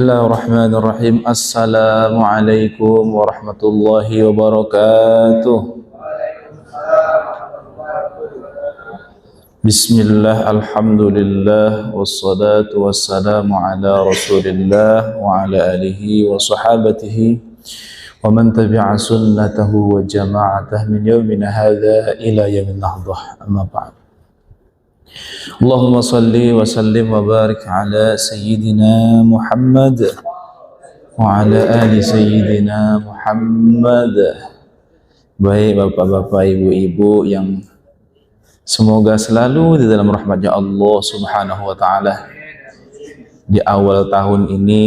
Bismillahirrahmanirrahim. Assalamualaikum warahmatullahi wabarakatuh. Bismillah, alhamdulillah, wassalatu wassalamu ala rasulillah wa ala alihi wa sahabatihi wa man tabi'a sunnatahu wa jama'atah min yawmina hadha ila yawmin nahdah, amma ba'd. Allahumma salli wa sallim wa barik ala Sayyidina Muhammad wa ala ali Sayyidina Muhammad. Baik bapak-bapak, ibu-ibu yang semoga selalu di dalam rahmatnya Allah Subhanahu wa ta'ala. Di awal tahun ini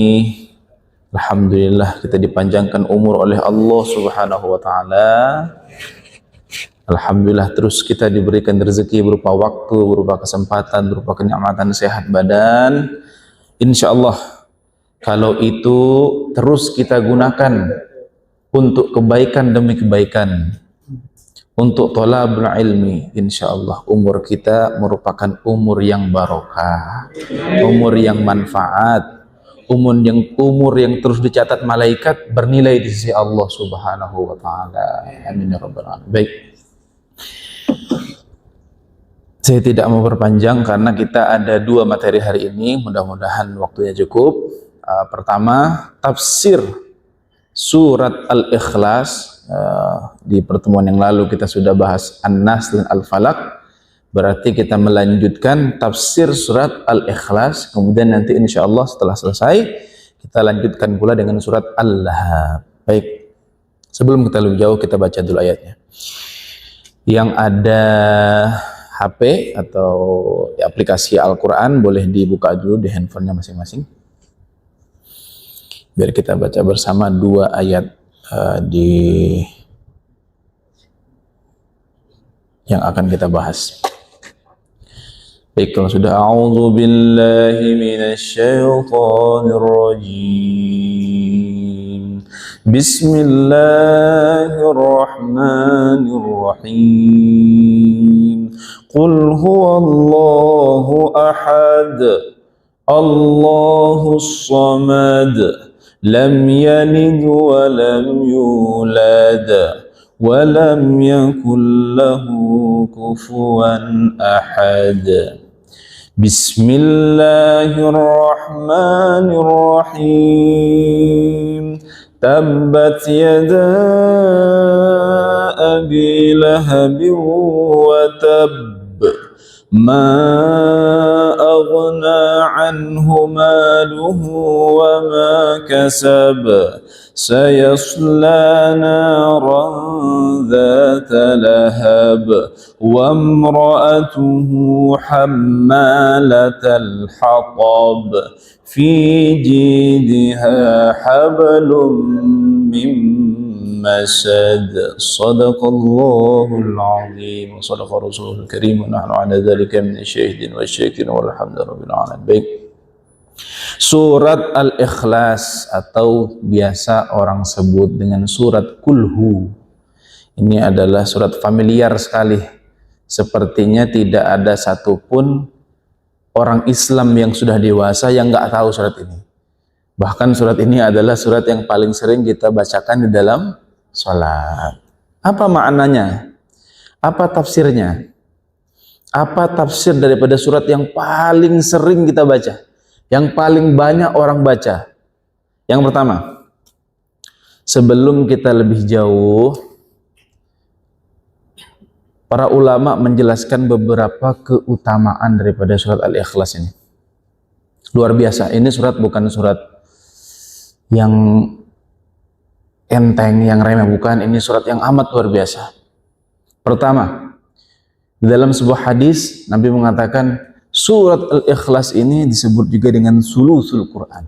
alhamdulillah kita dipanjangkan umur oleh Allah Subhanahu wa ta'ala. Alhamdulillah terus kita diberikan rezeki berupa waktu, berupa kesempatan, berupa kenikmatan sehat badan. Insya Allah kalau itu terus kita gunakan untuk kebaikan demi kebaikan, untuk thalabul ilmi, insya Allah umur kita merupakan umur yang barokah, umur yang manfaat, umur yang terus dicatat malaikat bernilai di sisi Allah Subhanahu wa ta'ala. Amin ya rabbal alamin. Baik, saya tidak mau berpanjang karena kita ada dua materi hari ini, mudah-mudahan waktunya cukup. Pertama, tafsir surat Al-Ikhlas. Di pertemuan yang lalu kita sudah bahas An-Nas dan Al-Falaq, berarti kita melanjutkan tafsir surat Al-Ikhlas. Kemudian nanti insya Allah setelah selesai kita lanjutkan pula dengan surat Al-Lahab. Baik, sebelum kita lebih jauh kita baca dulu ayatnya. Yang ada HP atau aplikasi Al-Quran boleh dibuka dulu di handphonenya masing-masing, biar kita baca bersama dua ayat yang akan kita bahas. Baik, kalau sudah, a'udzu billahi minasyaitonir rajim. Bismillahirrahmanirrahim. Qul huwallahu ahad, Allahus samad, lam yalid wa lam yulad wa lam yakul lahu kufuwan ahad. Bismillahirrahmanirrahim. Tabbat yada abi lahabin wa tab, ma aghna anhu maluhu wa ma kasab, sayasla naran dhata lahab, wa imra'atuhu hammalatal hatab, fi jidha hablum min masad. Sadaqallahul azim wa sadaqa rasulul karim wa nahnu ala dzalika minasyahidin wasyakirin walhamdulillahirabbil alamin. Baik, surat Al-Ikhlas atau biasa orang sebut dengan surat Kulhu. Ini adalah surat familiar sekali. Sepertinya tidak ada satupun orang Islam yang sudah dewasa yang nggak tahu surat ini. Bahkan surat ini adalah surat yang paling sering kita bacakan di dalam sholat. Apa maknanya? Apa tafsirnya? Apa tafsir daripada surat yang paling sering kita baca, yang paling banyak orang baca? Yang pertama, sebelum kita lebih jauh, para ulama menjelaskan beberapa keutamaan daripada surat Al-Ikhlas ini. Luar biasa. Ini surat bukan surat yang enteng, yang remeh, bukan. Ini surat yang amat luar biasa. Pertama, dalam sebuah hadis Nabi mengatakan surat Al-Ikhlas ini disebut juga dengan sulusul Quran.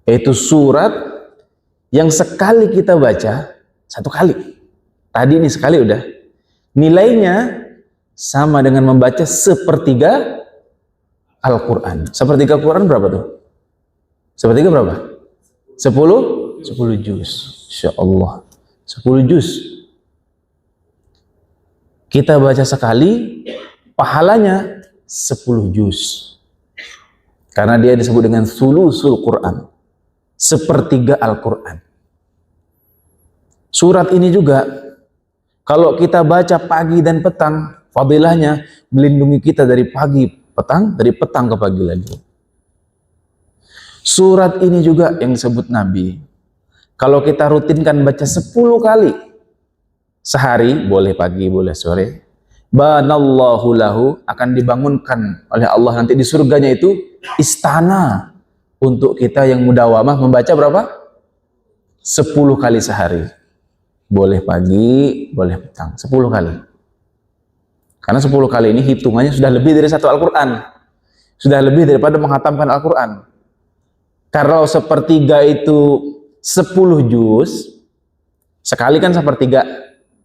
Yaitu surat yang sekali kita baca, satu kali. Tadi ini sekali udah. Nilainya sama dengan membaca sepertiga Al-Quran. Sepertiga Al-Quran berapa tuh? Sepertiga berapa? 10 juz. Insya Allah 10 juz. Kita baca sekali, pahalanya 10 juz. Karena dia disebut dengan sulusul Quran, sepertiga Al-Quran. Surat ini juga kalau kita baca pagi dan petang, fadilahnya melindungi kita dari pagi petang, dari petang ke pagi lagi. Surat ini juga yang disebut Nabi, kalau kita rutinkan baca 10 kali sehari, boleh pagi, boleh sore, banallahu lahu, akan dibangunkan oleh Allah nanti di surganya itu istana untuk kita yang mudawamah membaca berapa? 10 kali sehari. Boleh pagi, boleh petang, 10 kali. Karena 10 kali ini hitungannya sudah lebih dari satu Al-Quran. Sudah lebih daripada menghatamkan Al-Quran. Kalau sepertiga itu 10 juz, sekali kan sepertiga,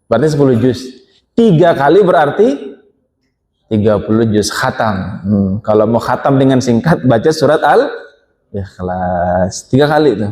berarti 10 juz. 3 kali berarti 30 juz khatam. Kalau mau khatam dengan singkat, baca surat Al-Ikhlas 3 kali itu.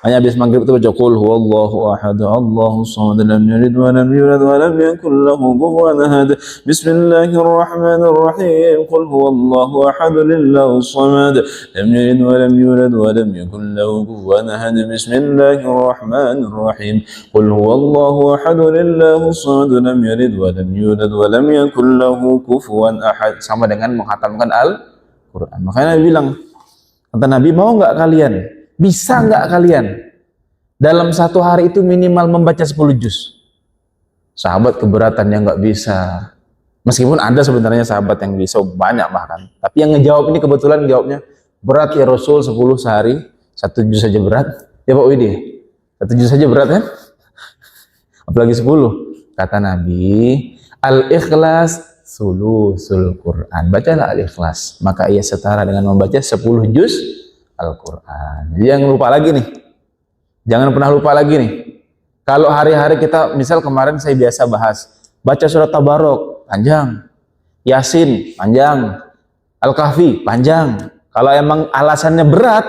Hanya habis maghrib itu baca qul huwallahu ahad Allahus samad lam yalid wa lam yulad wa lam yakul lahu kufuwan ahad. Bismillahirrahmanirrahim. Qul huwallahu ahad Allahus samad lam yalid wa lam yulad wa lam yakul lahu kufuwan ahad. Bismillahirrahmanirrahim. Qul huwallahu ahad Allahus samad lam yalid wa lam yulad wa lam yakul lahu kufuwan ahad. Sama dengan menghatamkan Al-Qur'an. Makanya Nabi bilang, kata Nabi, mau nggak kalian? Bisa nggak kalian dalam satu hari itu minimal membaca 10 juz? Sahabat keberatan yang nggak bisa. Meskipun ada sebenarnya sahabat yang bisa, banyak bahkan. Tapi yang ngejawab ini kebetulan jawabnya, berat ya Rasul, 10 sehari, 1 juz saja berat. Ya Pak Widi, 1 juz saja berat kan? Apalagi 10. Kata Nabi, Al-Ikhlas sulusul Quran. Bacalah Al-Ikhlas, maka ia setara dengan membaca 10 juz Al-Quran. Jadi jangan lupa lagi nih, jangan pernah lupa lagi nih. Kalau hari-hari kita, misal kemarin saya biasa bahas, baca surat Tabarok panjang, Yasin panjang, Al-Kahfi panjang. Kalau emang alasannya berat,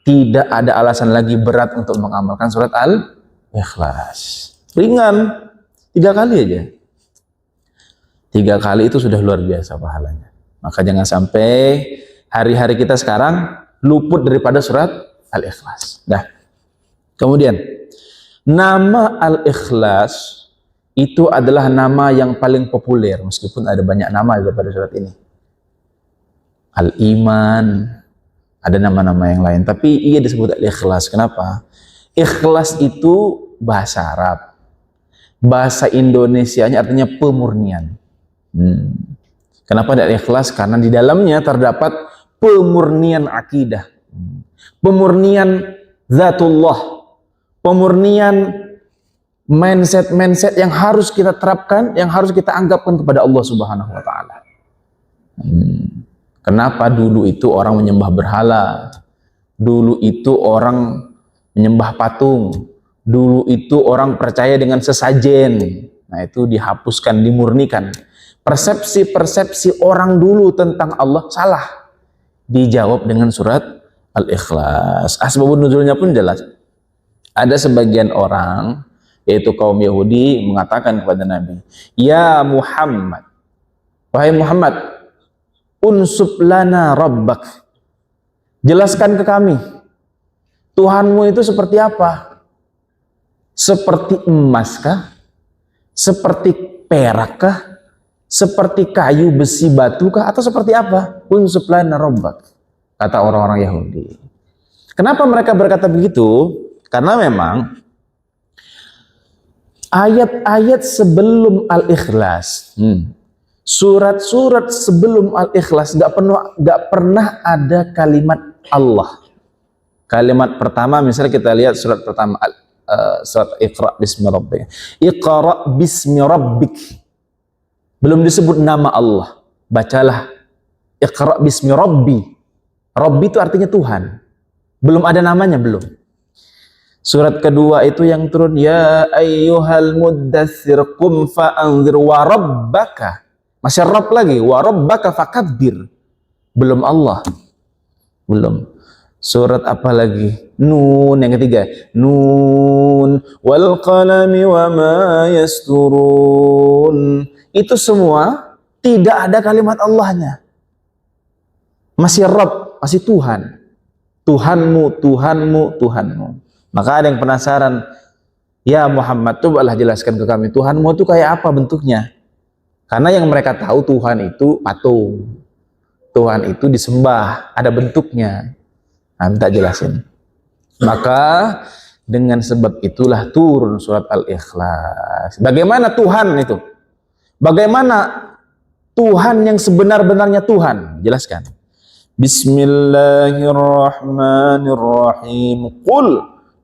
tidak ada alasan lagi berat untuk mengamalkan surat Al-Ikhlas. Ringan, 3 kali aja. 3 kali itu sudah luar biasa pahalanya. Maka jangan sampai hari-hari kita sekarang luput daripada surat Al-Ikhlas. Nah, kemudian nama Al-Ikhlas itu adalah nama yang paling populer, meskipun ada banyak nama daripada surat ini. Al-Iman, ada nama-nama yang lain, tapi ia disebut Al-Ikhlas. Kenapa? Ikhlas itu bahasa Arab, bahasa Indonesianya artinya pemurnian. Kenapa ada Ikhlas? Karena di dalamnya terdapat pemurnian akidah, pemurnian zatullah, pemurnian mindset yang harus kita terapkan, yang harus kita anggapkan kepada Allah Subhanahu wa Ta'ala. Kenapa dulu itu orang menyembah berhala, dulu itu orang menyembah patung, dulu itu orang percaya dengan sesajen. Nah, itu dihapuskan, dimurnikan. Persepsi-persepsi orang dulu tentang Allah salah, dijawab dengan surat Al-Ikhlas. Asbabun nuzulnya pun jelas. Ada sebagian orang, yaitu kaum Yahudi, mengatakan kepada Nabi, ya Muhammad, wahai Muhammad, unsub lana rabbak, jelaskan ke kami Tuhanmu itu seperti apa? Seperti emas kah? Seperti perak kah? Seperti kayu, besi, batu kah? Atau seperti apa? Unsub lana rabbak, kata orang-orang Yahudi. Kenapa mereka berkata begitu? Karena memang ayat-ayat sebelum Al-Ikhlas, surat-surat sebelum Al-Ikhlas gak pernah ada kalimat Allah. Kalimat pertama, misalnya kita lihat surat pertama, surat Iqra bismi rabbik. Iqra bismi rabbik. Belum disebut nama Allah. Bacalah Iqra bismi rabbi. Rabbi itu artinya Tuhan. Belum ada namanya, belum. Surat kedua itu yang turun, ya ayyuhal muddatsir qum fa'anzir wa rabbaka. Masih Rabb lagi, wa rabbaka fakabbir. Belum Allah. Belum. Surat apa lagi? Nun yang ketiga. Nun wal qalami wa ma yasturun. Itu semua tidak ada kalimat Allahnya. Masih Rabb, masih Tuhan. Tuhanmu, Tuhanmu, Tuhanmu. Maka ada yang penasaran, ya Muhammad, cobalah jelaskan ke kami, Tuhanmu itu kayak apa bentuknya? Karena yang mereka tahu Tuhan itu patung. Tuhan itu disembah, ada bentuknya. Nah, minta jelasin. Maka dengan sebab itulah turun surat Al-Ikhlas. Bagaimana Tuhan itu? Bagaimana Tuhan yang sebenar-benarnya Tuhan? Jelaskan. Bismillahirrahmanirrahim. Qul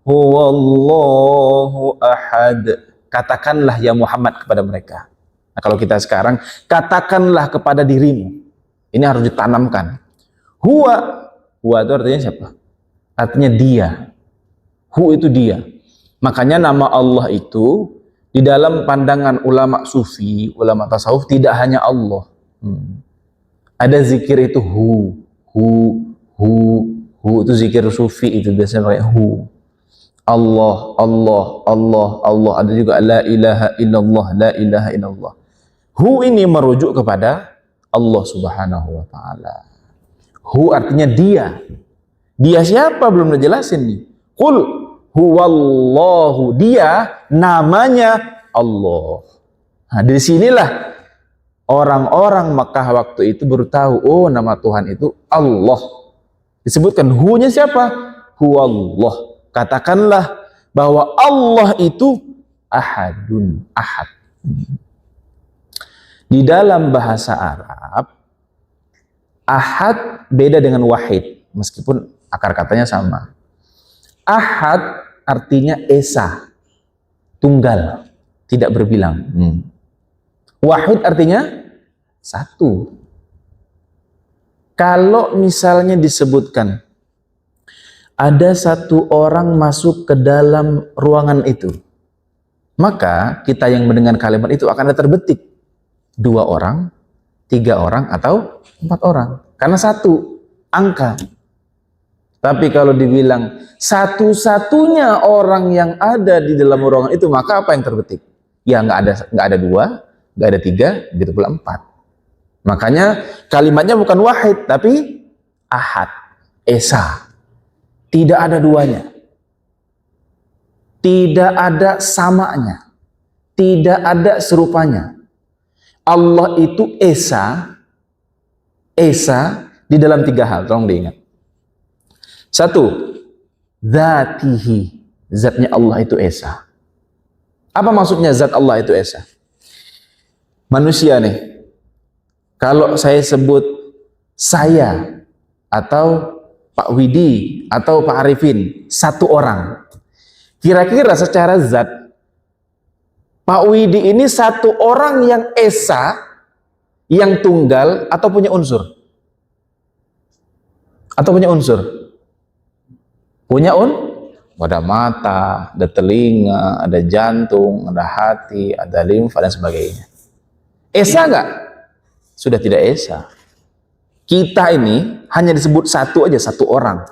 huwallahu ahad. Katakanlah ya Muhammad kepada mereka. Nah, kalau kita sekarang, katakanlah kepada dirimu. Ini harus ditanamkan. Huwa itu artinya siapa? Artinya dia. Hu itu dia. Makanya nama Allah itu di dalam pandangan ulama sufi, ulama tasawuf tidak hanya Allah. Ada zikir itu hu itu zikir sufi, itu biasanya pakai hu. Allah, Allah, Allah, Allah. Ada juga la ilaha illallah, la ilaha illallah. Hu ini merujuk kepada Allah Subhanahu wa taala. Hu artinya dia. Dia siapa belum dijelasin nih. Qul huwallahu, dia namanya Allah. Nah, dari sinilah orang-orang Makkah waktu itu baru tahu, oh nama Tuhan itu Allah. Disebutkan hu-nya siapa? Huwallah. Katakanlah bahwa Allah itu ahadun, ahad. Di dalam bahasa Arab, ahad beda dengan wahid, meskipun akar katanya sama. Ahad artinya esa, tunggal, tidak berbilang. Wahid artinya satu. Kalau misalnya disebutkan ada satu orang masuk ke dalam ruangan itu, maka kita yang mendengar kalimat itu akan ada terbetik 2 orang, 3 orang, atau 4 orang. Karena satu angka. Tapi kalau dibilang satu-satunya orang yang ada di dalam ruangan itu, maka apa yang terbetik? Ya nggak ada 2, nggak ada 3, begitu pula 4. Makanya kalimatnya bukan wahid, tapi ahad, esa. Tidak ada duanya. Tidak ada samanya. Tidak ada serupanya. Allah itu esa di dalam 3 hal, tolong diingat. 1, zatihi, zatnya Allah itu esa. Apa maksudnya zat Allah itu esa? Manusia nih, kalau saya sebut saya atau Pak Widi atau Pak Arifin, 1 orang, kira-kira secara zat Pak Widi ini 1 orang yang esa, yang tunggal, atau punya unsur? Atau punya unsur? Punya ada mata, ada telinga, ada jantung, ada hati, ada limfa, dan sebagainya. Esa enggak? Sudah tidak esa. Kita ini hanya disebut 1 aja, 1 orang.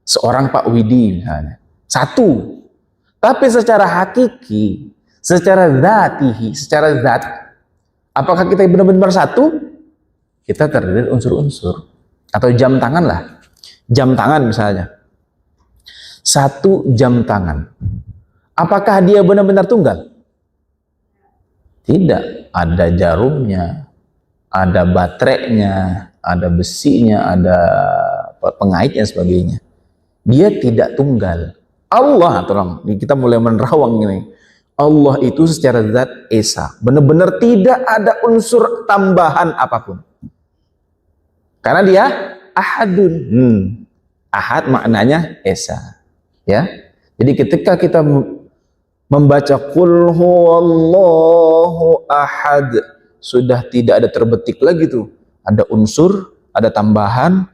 Seorang Pak Widi misalnya. 1. Tapi secara hakiki, secara zatihi, secara zat, apakah kita benar-benar 1? Kita terdiri dari unsur-unsur. Atau jam tangan lah. Jam tangan misalnya. 1 jam tangan. Apakah dia benar-benar tunggal? Tidak. Ada jarumnya, ada baterainya, ada besinya, ada pengaitnya, sebagainya. Dia tidak tunggal. Allah, tolong, kita mulai menerawang ini. Allah itu secara zat esa, benar-benar tidak ada unsur tambahan apapun. Karena dia ahadun. Ahad maknanya esa. Ya. Jadi ketika kita membaca qul huwallahu ahad, sudah tidak ada terbetik lagi tuh. Ada unsur, ada tambahan,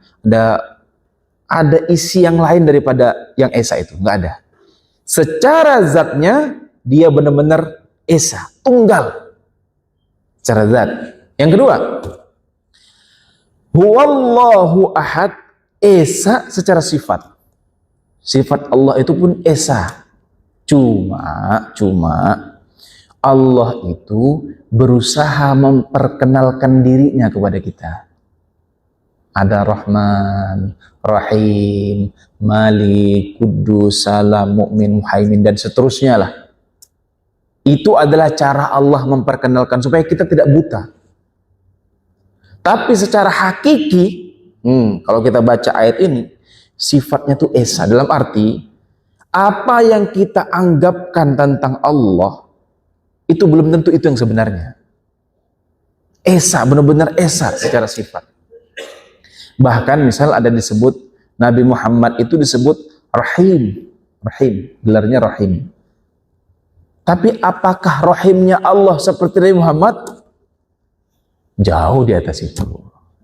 ada isi yang lain daripada yang esa itu, nggak ada. Secara zatnya dia benar-benar esa, tunggal. Secara zat. Yang kedua, huwallahu ahad, esa secara sifat. Sifat Allah itu pun esa. Cuma Allah itu berusaha memperkenalkan dirinya kepada kita. Ada Rahman, Rahim, Malik, Kudus, Salam, Mukmin, Muhaimin, dan seterusnya lah. Itu adalah cara Allah memperkenalkan supaya kita tidak buta. Tapi secara hakiki, kalau kita baca ayat ini, sifatnya tuh esa. Dalam arti, apa yang kita anggapkan tentang Allah, itu belum tentu itu yang sebenarnya. Esa, benar-benar esa secara sifat. Bahkan misal ada disebut Nabi Muhammad itu disebut Rahim, gelarnya Rahim. Tapi apakah rahimnya Allah seperti Nabi Muhammad? Jauh di atas itu,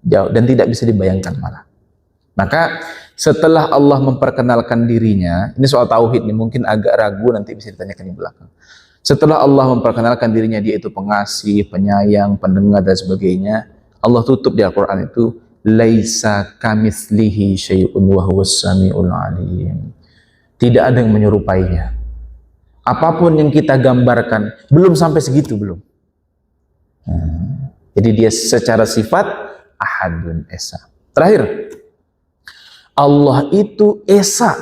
jauh, dan tidak bisa dibayangkan malah. Maka setelah Allah memperkenalkan dirinya, ini soal tauhid nih, mungkin agak ragu, nanti bisa ditanyakan di belakang. Setelah Allah memperkenalkan dirinya, dia itu pengasih, penyayang, pendengar dan sebagainya, Allah tutup di Al-Quran itu, laisa kamitslihi syai'un wa huwas samiul alim. Tidak ada yang menyerupainya. Apapun yang kita gambarkan, belum sampai segitu, belum. Jadi dia secara sifat ahadun esa. Terakhir, Allah itu esa,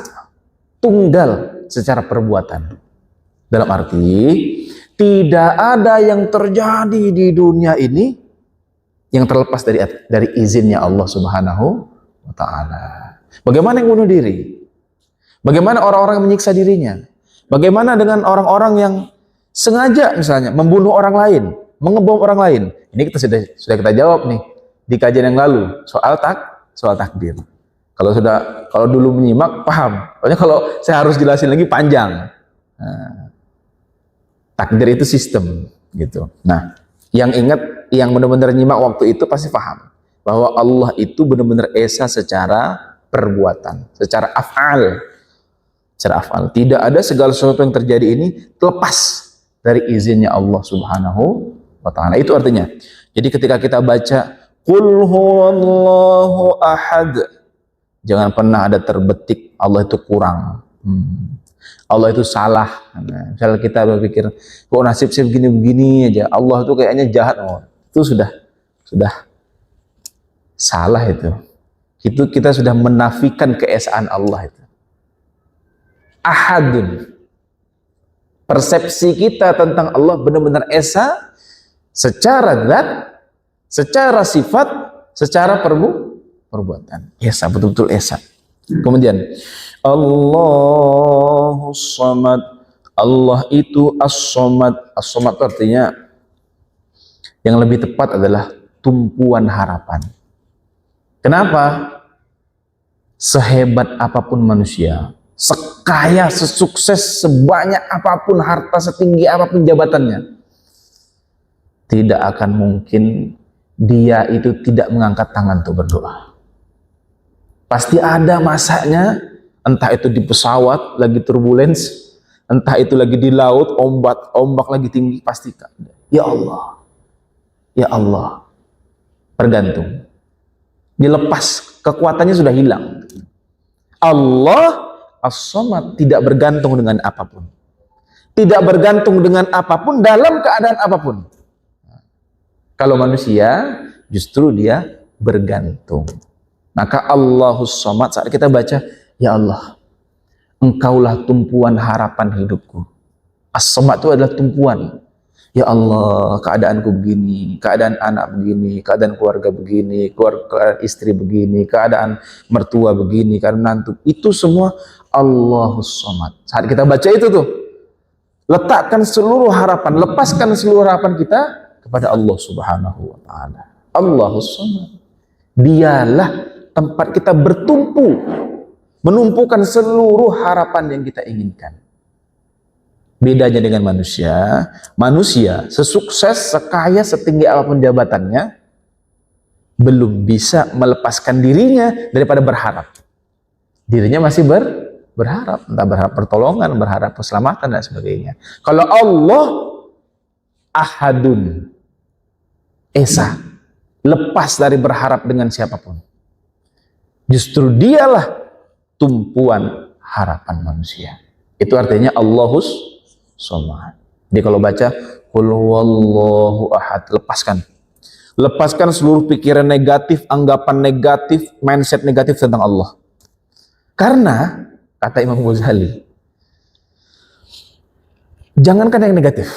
tunggal secara perbuatan. Dalam arti, tidak ada yang terjadi di dunia ini yang terlepas dari izinnya Allah Subhanahu wa Ta'ala. Bagaimana yang bunuh diri? Bagaimana orang-orang yang menyiksa dirinya? Bagaimana dengan orang-orang yang sengaja misalnya membunuh orang lain, mengebom orang lain? Ini kita sudah kita jawab nih di kajian yang lalu soal takdir. Kalau dulu menyimak paham. Pokoknya kalau saya harus jelasin lagi panjang. Nah, takdir itu sistem gitu. Nah, yang ingat, yang benar-benar nyimak waktu itu pasti paham bahwa Allah itu benar-benar esa secara perbuatan, secara af'al. Secara af'al. Tidak ada segala sesuatu yang terjadi ini terlepas dari izinnya Allah Subhanahu wa Ta'ala. Itu artinya. Jadi ketika kita baca Qul huwallahu ahad, jangan pernah ada terbetik Allah itu kurang. Allah itu salah. Nah, misalnya kita berpikir, kok nasib saya begini-begini aja, Allah itu kayaknya jahat. Oh, itu sudah salah itu. Itu kita sudah menafikan keesaan Allah itu. Ahadun. Persepsi kita tentang Allah benar-benar esa secara zat, secara sifat, secara perbuatan. Esa, betul-betul esa. Kemudian Allahus Samad. Allah itu As-Samad. As-Samad artinya yang lebih tepat adalah tumpuan harapan. Kenapa? Sehebat apapun manusia, sekaya, sesukses, sebanyak apapun harta, setinggi apapun jabatannya, tidak akan mungkin dia itu tidak mengangkat tangan untuk berdoa. Pasti ada masanya, entah itu di pesawat lagi turbulence, entah itu lagi di laut, ombak lagi tinggi, pasti ya Allah, ya Allah, bergantung. Dilepas, kekuatannya sudah hilang. Allah As-Samad tidak bergantung dengan apapun. Tidak bergantung dengan apapun dalam keadaan apapun. Kalau manusia, justru dia bergantung. Maka Allahus Samad, saat kita baca, ya Allah, Engkaulah tumpuan harapan hidupku. As-Samad itu adalah tumpuan. Ya Allah, keadaanku begini, keadaan anak begini, keadaan keluarga begini, keadaan istri begini, keadaan mertua begini, keadaan menantu. Itu semua Allahus Samad. Saat kita baca itu tuh, letakkan seluruh harapan, lepaskan seluruh harapan kita kepada Allah Subhanahu wa Ta'ala. Allahus Samad. Dialah tempat kita bertumpu, menumpukan seluruh harapan yang kita inginkan. Bedanya dengan manusia, manusia sesukses, sekaya, setinggi apapun jabatannya, belum bisa melepaskan dirinya daripada berharap. Dirinya masih berharap, entah berharap pertolongan, berharap keselamatan dan sebagainya. Kalau Allah ahadun, esa, lepas dari berharap dengan siapapun. Justru dialah tumpuan harapan manusia. Itu artinya Allahus Samad. Jadi kalau baca Qul huwallahu ahad, lepaskan. Lepaskan seluruh pikiran negatif, anggapan negatif, mindset negatif tentang Allah. Karena, kata Imam Ghazali, jangankan yang negatif,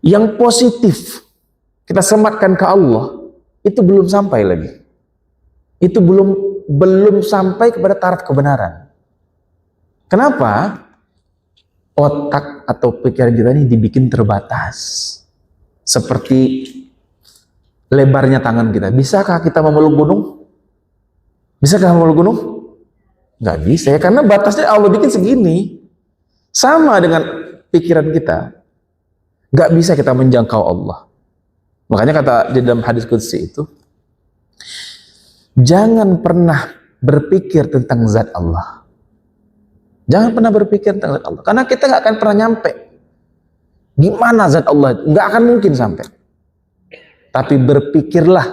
yang positif kita sematkan ke Allah, itu belum sampai lagi. Itu belum sampai kepada taraf kebenaran. Kenapa? Otak atau pikiran kita ini dibikin terbatas. Seperti lebarnya tangan kita. Bisakah kita memeluk gunung? Bisakah memeluk gunung? Nggak bisa ya, karena batasnya Allah bikin segini. Sama dengan pikiran kita. Nggak bisa kita menjangkau Allah. Makanya kata di dalam hadis qudsi itu, jangan pernah berpikir tentang zat Allah. Jangan pernah berpikir tentang zat Allah. Karena kita nggak akan pernah nyampe. Gimana zat Allah? Nggak akan mungkin sampai. Tapi berpikirlah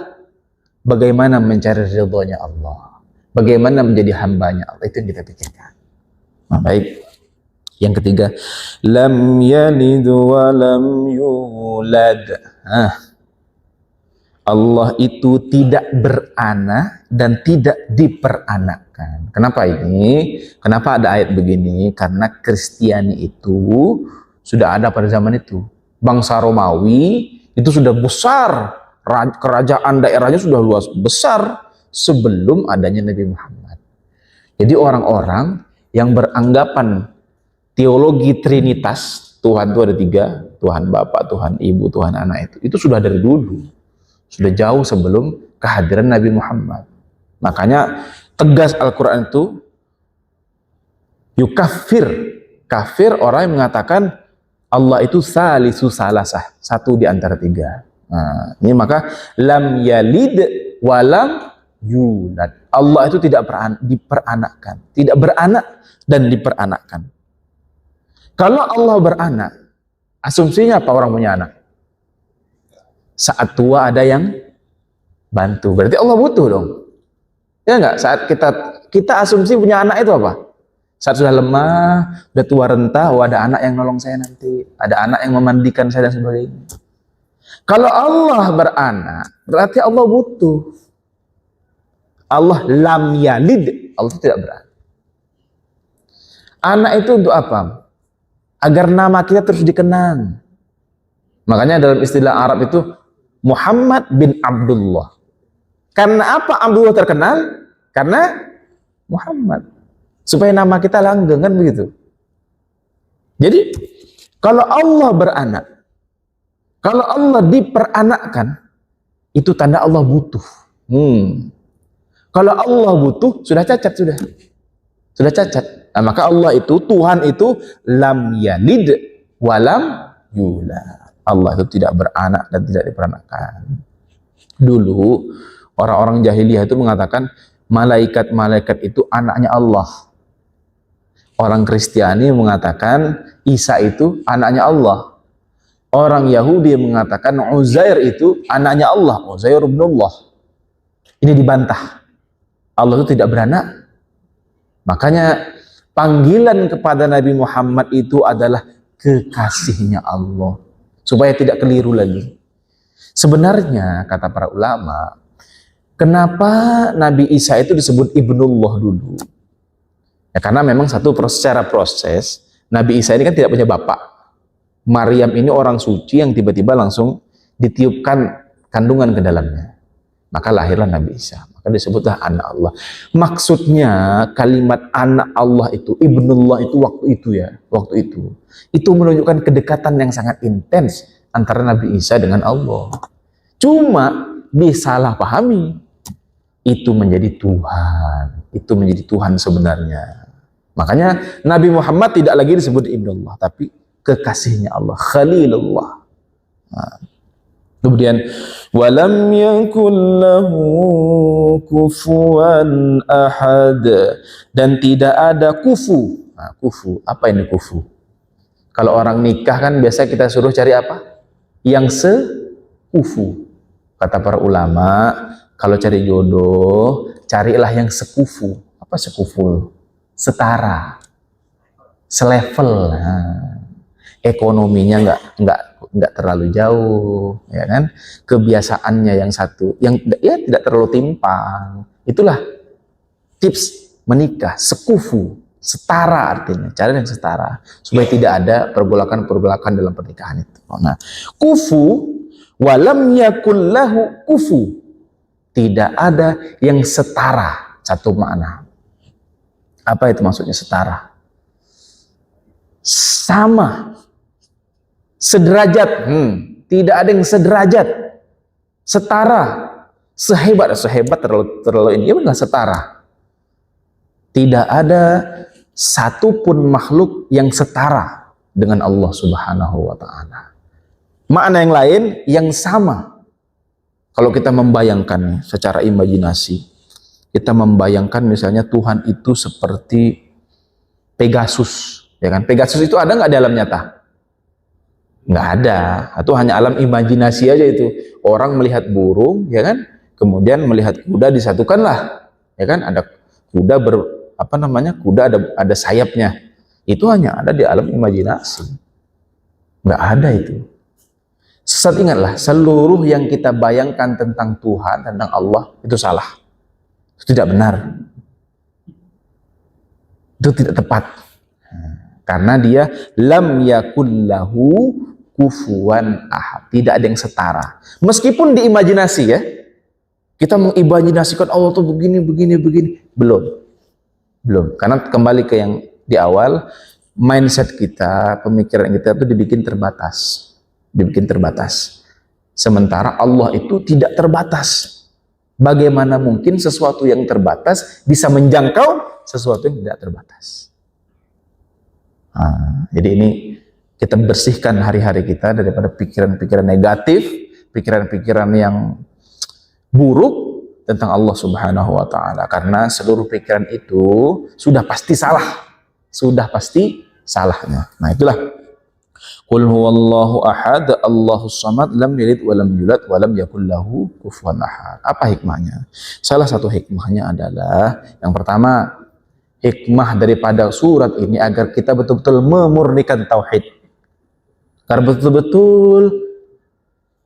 bagaimana mencari ridhonya Allah. Bagaimana menjadi hambanya Allah. Itu yang kita pikirkan. Nah, baik. Yang ketiga, lam yalid wa lam yulad. Allah itu tidak beranak dan tidak diperanakkan. Kenapa ini? Kenapa ada ayat begini? Karena Kristiani itu sudah ada pada zaman itu. Bangsa Romawi itu sudah besar, kerajaan daerahnya sudah luas besar sebelum adanya Nabi Muhammad. Jadi orang-orang yang beranggapan teologi Trinitas, Tuhan itu ada 3, Tuhan Bapa, Tuhan Ibu, Tuhan Anak, itu sudah dari dulu, sudah jauh sebelum kehadiran Nabi Muhammad. Makanya tegas Al-Quran itu kafir orang yang mengatakan Allah itu salisu salasah, satu di antara 3. Nah, ini maka lam yalid walam yulad. Allah itu tidak diperanakkan, tidak beranak dan diperanakkan. Kalau Allah beranak, asumsinya apa orang punya anak? Saat tua ada yang bantu, berarti Allah butuh dong. Ya enggak? Saat kita asumsi punya anak itu apa? Saat sudah lemah, sudah tua renta, ada anak yang nolong saya nanti, ada anak yang memandikan saya dan sebagainya. Kalau Allah beranak, berarti Allah butuh. Allah lam yalid, Allah tidak beranak. Anak itu untuk apa? Agar nama kita terus dikenang. Makanya dalam istilah Arab itu Muhammad bin Abdullah. Karena apa Abdullah terkenal? Karena Muhammad. Supaya nama kita langgeng, kan begitu. Jadi kalau Allah beranak, kalau Allah diperanakkan, itu tanda Allah butuh. Kalau Allah butuh, sudah cacat sudah. Sudah cacat. Nah, maka Allah itu, Tuhan itu lam yalid walam yulad. Allah itu tidak beranak dan tidak diperanakkan. Dulu orang-orang jahiliyah itu mengatakan malaikat-malaikat itu anaknya Allah. Orang Kristiani mengatakan Isa itu anaknya Allah. Orang Yahudi mengatakan Uzair itu anaknya Allah, Uzair bin Allah. Ini dibantah. Allah itu tidak beranak. Makanya panggilan kepada Nabi Muhammad itu adalah kekasihnya Allah. Supaya tidak keliru lagi. Sebenarnya kata para ulama, kenapa Nabi Isa itu disebut Ibnullah dulu? Ya karena memang secara proses Nabi Isa ini kan tidak punya bapak. Maryam ini orang suci yang tiba-tiba langsung ditiupkan kandungan ke dalamnya. Maka lahirlah Nabi Isa. Maka disebutlah anak Allah. Maksudnya kalimat anak Allah itu, Ibnullah itu waktu itu. Itu menunjukkan kedekatan yang sangat intens antara Nabi Isa dengan Allah. Cuma disalahpahami. Itu menjadi Tuhan. Itu menjadi Tuhan sebenarnya. Makanya Nabi Muhammad tidak lagi disebut Ibnullah, tapi kekasihnya Allah, Khalilullah. Nah. Kemudian walam yakul lahu kufuwan ahad, dan tidak ada kufu. Nah, kufu, apa ini kufu? Kalau orang nikah kan biasa kita suruh cari apa? Yang sekufu. Kata para ulama, kalau cari jodoh, carilah yang sekufu. Apa sekufu? Setara, selevel. Nah, ekonominya nggak terlalu jauh, ya kan? Kebiasaannya yang satu, yang ya tidak terlalu timpang. Itulah tips menikah, sekufu, setara artinya, cari yang setara supaya tidak ada pergolakan-pergolakan dalam pernikahan itu. Nah, kufu walam yakul lahu kufu, tidak ada yang setara, satu makna. Apa itu maksudnya setara? Sama, sederajat, tidak ada yang sederajat, setara, sehebat terlalu ini, ya benar setara. Tidak ada satupun makhluk yang setara dengan Allah Subhanahu wa Ta'ala. Makna yang lain yang sama. Kalau kita membayangkan secara imajinasi, kita membayangkan misalnya Tuhan itu seperti Pegasus, ya kan? Pegasus itu ada nggak di alam nyata? Nggak ada. Itu hanya alam imajinasi aja itu. Orang melihat burung, ya kan? Kemudian melihat kuda disatukanlah, ya kan? Ada kuda kuda ada sayapnya. Itu hanya ada di alam imajinasi. Nggak ada itu. Sesat, ingatlah, seluruh yang kita bayangkan tentang Tuhan, tentang Allah, itu salah. Itu tidak benar. Itu tidak tepat. Karena dia lam yakullahu kufuwan ahad. Tidak ada yang setara. Meskipun di imajinasi ya, kita mengimajinasikan Allah tuh begini. Belum. Karena kembali ke yang di awal, mindset kita, pemikiran kita itu dibikin terbatas. Sementara Allah itu tidak terbatas. Bagaimana mungkin sesuatu yang terbatas bisa menjangkau sesuatu yang tidak terbatas? Jadi ini kita bersihkan hari-hari kita daripada pikiran-pikiran negatif, pikiran-pikiran yang buruk tentang Allah Subhanahu wa Ta'ala. Karena seluruh pikiran itu sudah pasti salahnya. Nah, itulah Qul huwallahu ahad, Allahus samad, lam yalid wa lam yulad wa lam yakul lahu kufuwan ahad. Apa hikmahnya? Salah satu hikmahnya adalah yang pertama, hikmah daripada surat ini agar kita betul-betul memurnikan tauhid. Karena betul-betul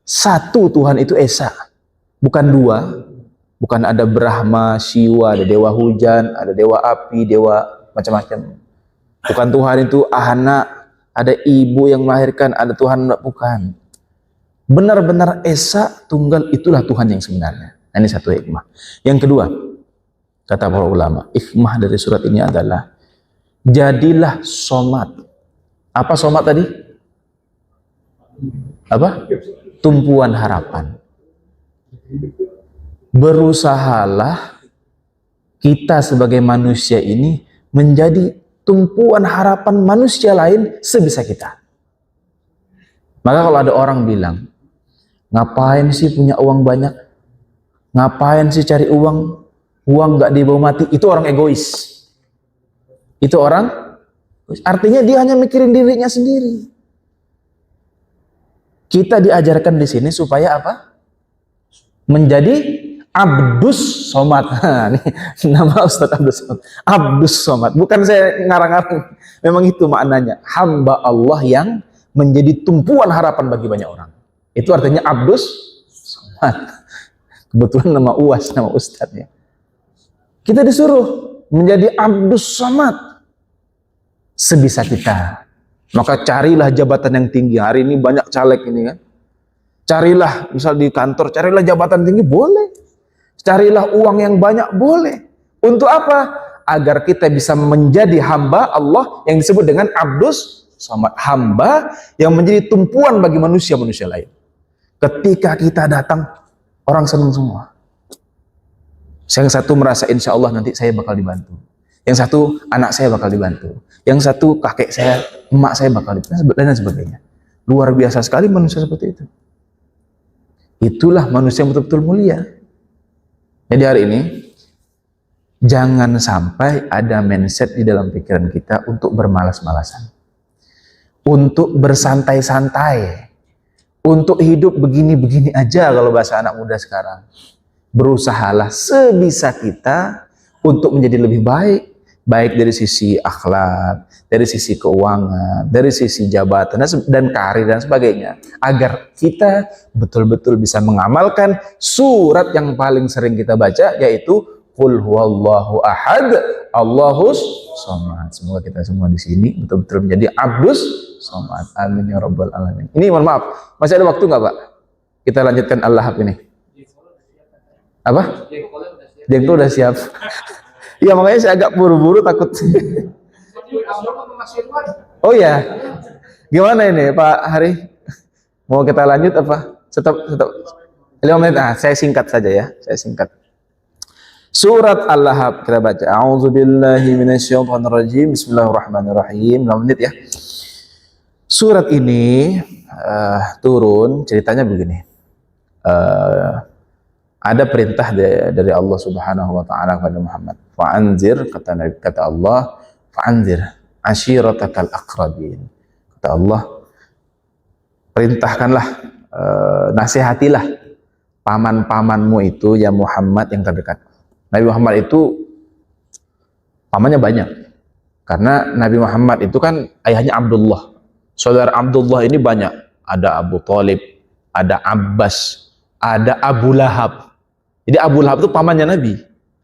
satu Tuhan itu esa, bukan dua. Bukan ada Brahma, Shiva, ada dewa hujan, ada dewa api, dewa macam-macam. Bukan Tuhan itu ahana, ada ibu yang melahirkan, ada Tuhan, bukan. Benar-benar esa tunggal, itulah Tuhan yang sebenarnya. Nah, ini satu hikmah. Yang kedua, kata para ulama, hikmah dari surat ini adalah jadilah somat. Apa somat tadi? Apa? Tumpuan harapan. Berusahalah kita sebagai manusia ini menjadi tumpuan harapan manusia lain sebisa kita. Maka kalau ada orang bilang, ngapain sih punya uang banyak? Ngapain sih cari uang? Uang nggak dibawa mati. Itu orang egois. Itu orang, artinya dia hanya mikirin dirinya sendiri. Kita diajarkan di sini supaya apa? Menjadi Abdus Somad. Ini nama Ustaz Abdus Somad. Abdus Somad. Bukan saya ngarang-ngarang. Memang itu maknanya. Hamba Allah yang menjadi tumpuan harapan bagi banyak orang. Itu artinya Abdus Somad. Kebetulan nama UAS, nama Ustaznya. Kita disuruh menjadi Abdus Somad sebisa kita. Maka carilah jabatan yang tinggi. Hari ini banyak caleg ini kan. Carilah, misal di kantor, carilah jabatan tinggi, boleh. Carilah uang yang banyak, boleh. Untuk apa? Agar kita bisa menjadi hamba Allah yang disebut dengan Abdus Somad. Hamba yang menjadi tumpuan bagi manusia-manusia lain. Ketika kita datang, orang senang semua. Yang satu merasa insya Allah nanti saya bakal dibantu. Yang satu anak saya bakal dibantu. Yang satu kakek saya, emak saya bakal dibantu. Dan sebagainya. Luar biasa sekali manusia seperti itu. Itulah manusia yang betul-betul mulia. Jadi hari ini, jangan sampai ada mindset di dalam pikiran kita untuk bermalas-malasan. Untuk bersantai-santai. Untuk hidup begini-begini aja kalau bahasa anak muda sekarang. Berusahalah sebisa kita untuk menjadi lebih baik. baik dari sisi akhlak, dari sisi keuangan, dari sisi jabatan dan karir dan sebagainya, agar kita betul-betul bisa mengamalkan surat yang paling sering kita baca, yaitu Qul huwallahu ahad, Allahus somad. Semoga kita semua di sini betul-betul menjadi abdus somad. Amin ya rabbal alamin. Ini mohon maaf, masih ada waktu nggak Pak? Kita lanjutkan Al-Lahab ini. Apa? Jengkol udah siap. Iya, makanya saya agak buru-buru takut. Oh ya, gimana ini Pak Hari? Mau kita lanjut apa? Tetap 5 menit. Saya singkat saja ya. Saya singkat. Surat Al-Lahab kita baca. A'udzubillahi minasyaitonirrajim. Bismillahirrahmanirrahim. 5 menit ya. Surat ini turun, ceritanya begini. Ada perintah dari Allah Subhanahu wa taala kepada Muhammad. Fa'anzir, kata Allah, fa'anzir ashiratakal aqrabin. Kata Allah, perintahkanlah, nasihatilah paman-pamanmu itu ya Muhammad yang terdekat. Nabi Muhammad itu pamannya banyak. Karena Nabi Muhammad itu kan ayahnya Abdullah. Saudara Abdullah ini banyak. Ada Abu Thalib, ada Abbas, ada Abu Lahab. Jadi Abu Lahab itu pamannya Nabi.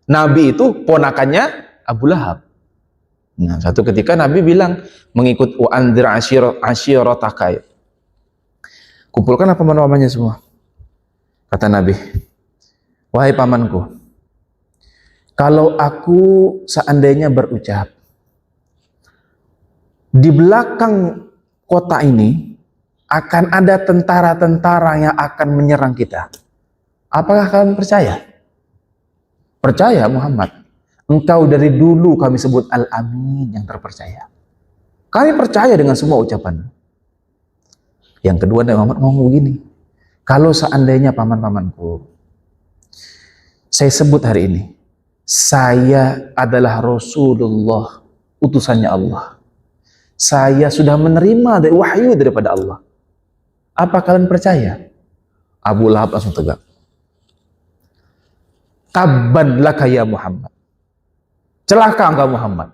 Nabi itu ponakannya Abu Lahab. Nah, satu ketika Nabi bilang mengikut wa'andzir ashiratakay. Kumpulkanlah paman-pamannya semua. Kata Nabi, wahai pamanku, kalau aku seandainya berucap, di belakang kota ini akan ada tentara-tentara yang akan menyerang kita, apakah kalian percaya? Percaya Muhammad. Engkau dari dulu kami sebut Al-Amin, yang terpercaya. Kami percaya dengan semua ucapan. Yang kedua Nabi Muhammad ngomong begini, kalau seandainya paman-pamanku, saya sebut hari ini, saya adalah Rasulullah, utusannya Allah. Saya sudah menerima dari wahyu daripada Allah. Apa kalian percaya? Abu Lahab langsung tegak. Tabban laka ya Muhammad. Celaka engkau Muhammad.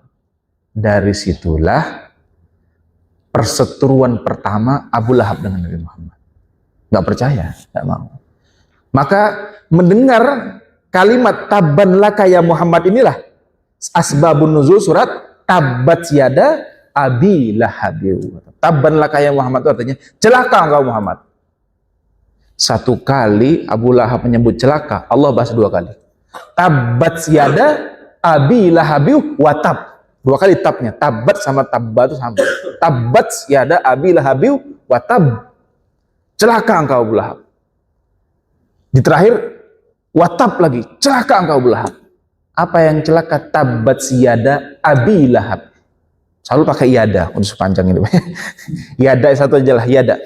Dari situlah perseteruan pertama Abu Lahab dengan Nabi Muhammad. Nggak percaya, nggak mau. Maka mendengar kalimat tabban laka ya Muhammad inilah asbabun nuzul surat Tabbat yada Abi Lahab. Tabban laka ya Muhammad itu artinya celaka engkau Muhammad. Satu kali Abu Lahab menyebut celaka, Allah bahas 2 kali. Tabbat yada Abi Lahab wa tab. 2 kali tabnya. Tabbat sama tabba itu sama. Tabbat yada Abi Lahab wa tab. Celaka engkau Abu Lahab. Di terakhir watab lagi, celaka engkau Abu Lahab. Apa yang celaka? Tabbat yada Abi Lahab. Selalu pakai yada untuk sepanjang ini. Yada satu aja lah, yada.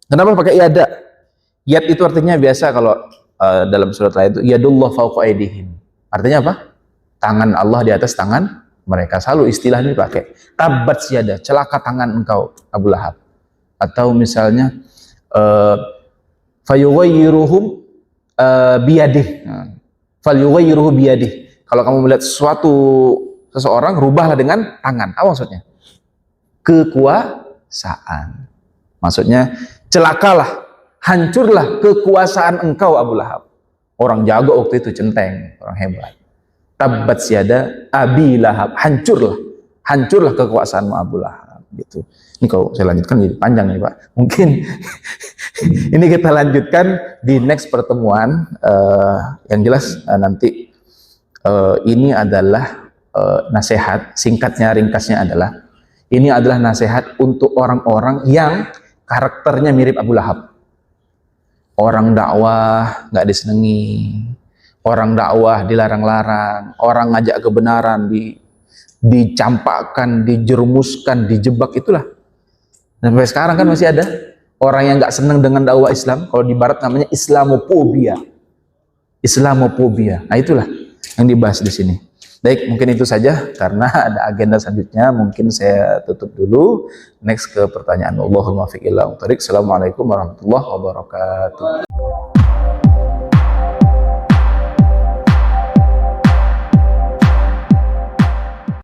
Kenapa pakai yada? Yad itu artinya biasa kalau dalam surat lain itu yadullah fawqa aydihim. Artinya apa? Tangan Allah di atas tangan mereka. Selalu istilah ini dipakai. Tabbat yada, celaka tangan engkau Abu Lahab. Atau misalnya fayughayyiruhum biyadih. Falyughayyiruhu biyadih. Kalau kamu melihat seseorang, rubahlah dengan tangan. Apa maksudnya? Kekuasaan. Maksudnya celakalah, hancurlah kekuasaan engkau Abu Lahab. Orang jago waktu itu, centeng, orang hebat. Tabbat yada Abi Lahab, hancurlah kekuasaanmu Abu Lahab. Gitu. Ini kalau saya lanjutkan jadi panjang nih Pak. Mungkin ini kita lanjutkan di next pertemuan. Yang jelas nanti ini adalah nasihat, singkatnya, ringkasnya adalah ini adalah nasihat untuk orang-orang yang karakternya mirip Abu Lahab. Orang dakwah nggak disenangi, orang dakwah dilarang-larang, orang ngajak kebenaran dicampakkan, dijerumuskan, dijebak, itulah. Dan sampai sekarang kan masih ada orang yang nggak senang dengan dakwah Islam. Kalau di Barat namanya Islamophobia. Islamophobia. Nah itulah yang dibahas di sini. Baik, mungkin itu saja karena ada agenda selanjutnya. Mungkin saya tutup dulu. Next ke pertanyaan. Allahumma fiqillah. Assalamualaikum warahmatullahi wabarakatuh.